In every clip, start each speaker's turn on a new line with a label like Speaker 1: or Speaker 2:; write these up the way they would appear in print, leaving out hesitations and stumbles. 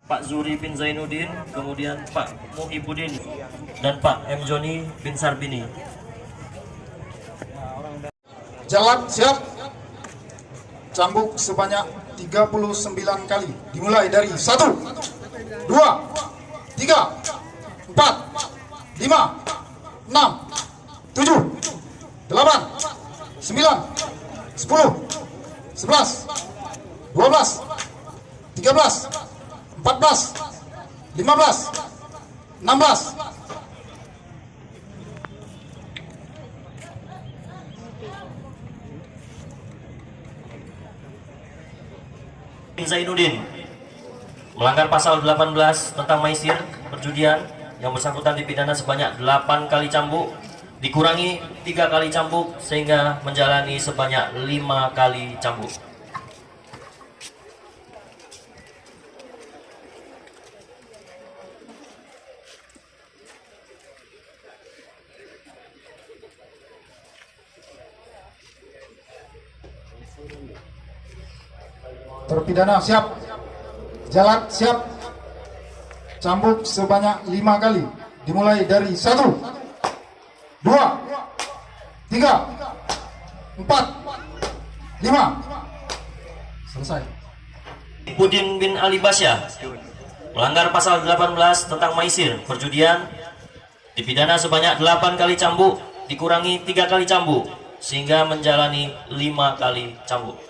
Speaker 1: Pak Zuri bin Zainuddin, kemudian Pak Muhibudin, dan Pak M. Joni bin Sarbini.
Speaker 2: Jalan siap. Cambuk sebanyak 39 kali. Dimulai dari 1, 2, 3, 4, 5, 6, 7, 8, 9, 10, 11, 12, 13, 14, 15, 16.
Speaker 1: Bin Zainuddin melanggar pasal 18 tentang maisir perjudian, yang bersangkutan dipidana sebanyak 8 kali cambuk dikurangi 3 kali cambuk sehingga menjalani sebanyak 5 kali cambuk.
Speaker 2: Terpidana siap. Jalan siap. Cambuk sebanyak 5 kali. Dimulai dari 1, 2, 3, 4, 5. Selesai.
Speaker 1: Budin bin Ali Basya melanggar pasal 18 tentang maisir perjudian, dipidana sebanyak 8 kali cambuk dikurangi 3 kali cambuk sehingga menjalani 5 kali cambuk.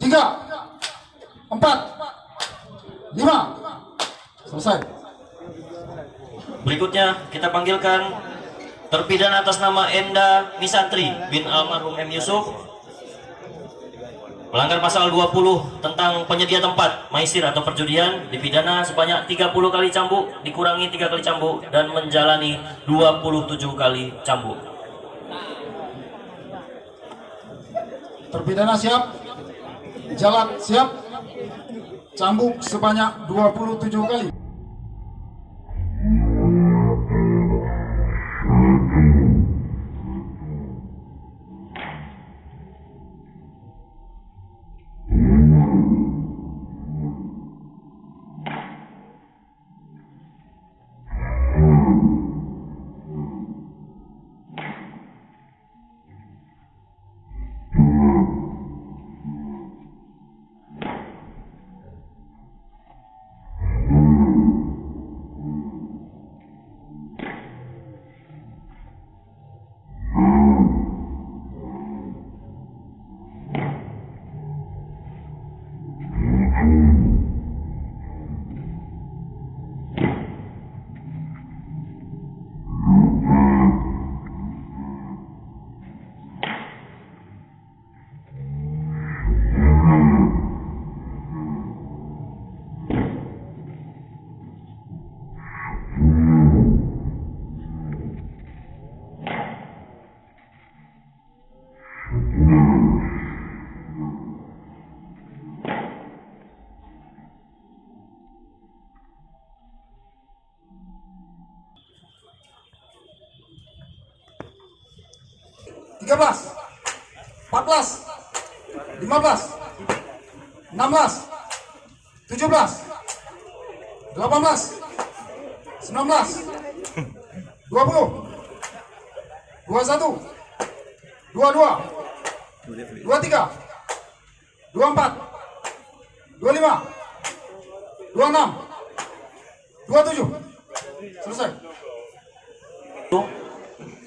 Speaker 2: Tiga, 4, 5. Selesai.
Speaker 1: Berikutnya kita panggilkan terpidana atas nama Enda Nisantri bin almarhum M. Yusuf, melanggar pasal 20 tentang penyedia tempat maisir atau perjudian, dipidana sebanyak 30 kali cambuk dikurangi 3 kali cambuk dan menjalani 27 kali cambuk.
Speaker 2: Terpidana siap. Jalan siap. Cambuk sebanyak 27 kali. Tiga belas, 14, 15, 16, 17, 18, 19, 20, 21, 22, 23, 24, 25, 26, 27. Selesai.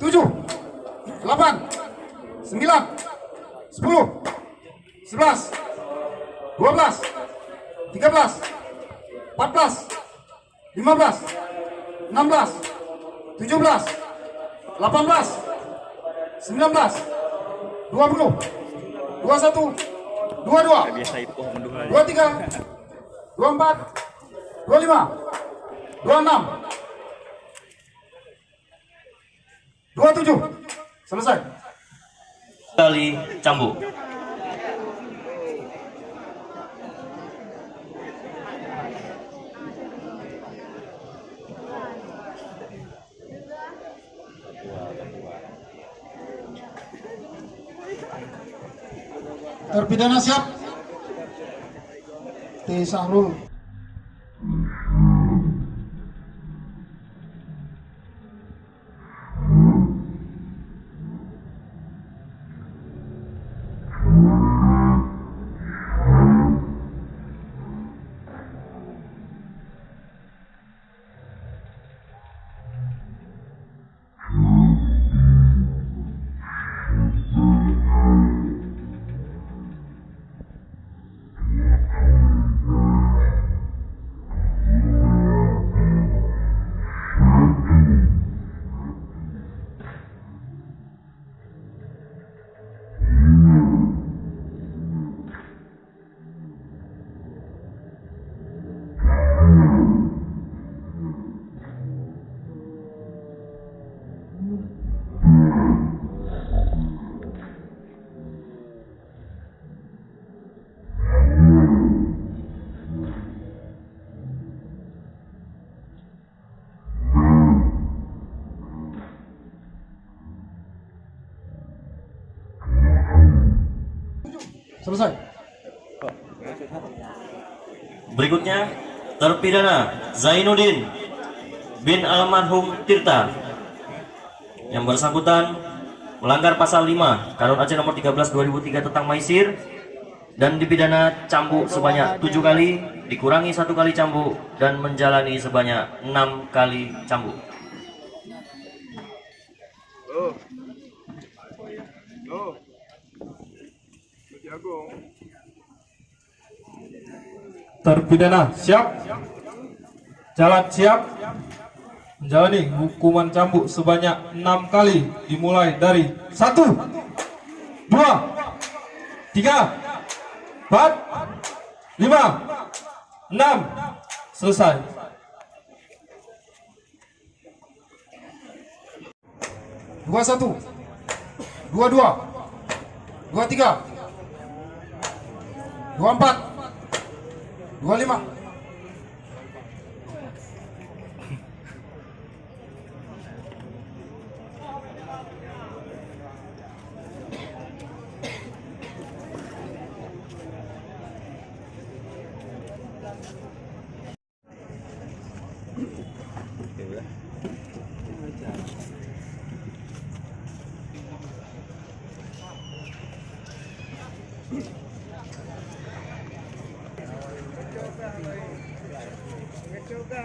Speaker 2: 7, 8, 9, 10, 11, 12, 13, 14, 15, 16, 17, 18, 19, 20, 21, 22, 23, 24, 25, 26, 27. Selesai.
Speaker 1: Kali cambuk.
Speaker 2: Terpidana siap. T. Sahrul. Selesai.
Speaker 1: Berikutnya terpidana Zainuddin bin almarhum Tirta yang bersangkutan melanggar pasal 5 Kanun Aceh nomor 13/2003 tentang maisir dan dipidana cambuk sebanyak 7 kali, dikurangi 1 kali cambuk dan menjalani sebanyak 6 kali cambuk.
Speaker 3: Terpidana siap, jalan siap, menjalani hukuman cambuk sebanyak 6 kali, dimulai dari 1, 2, 3, 4, 5, 6, selesai.
Speaker 2: 21, 22, 23, 24, 25.
Speaker 4: Coba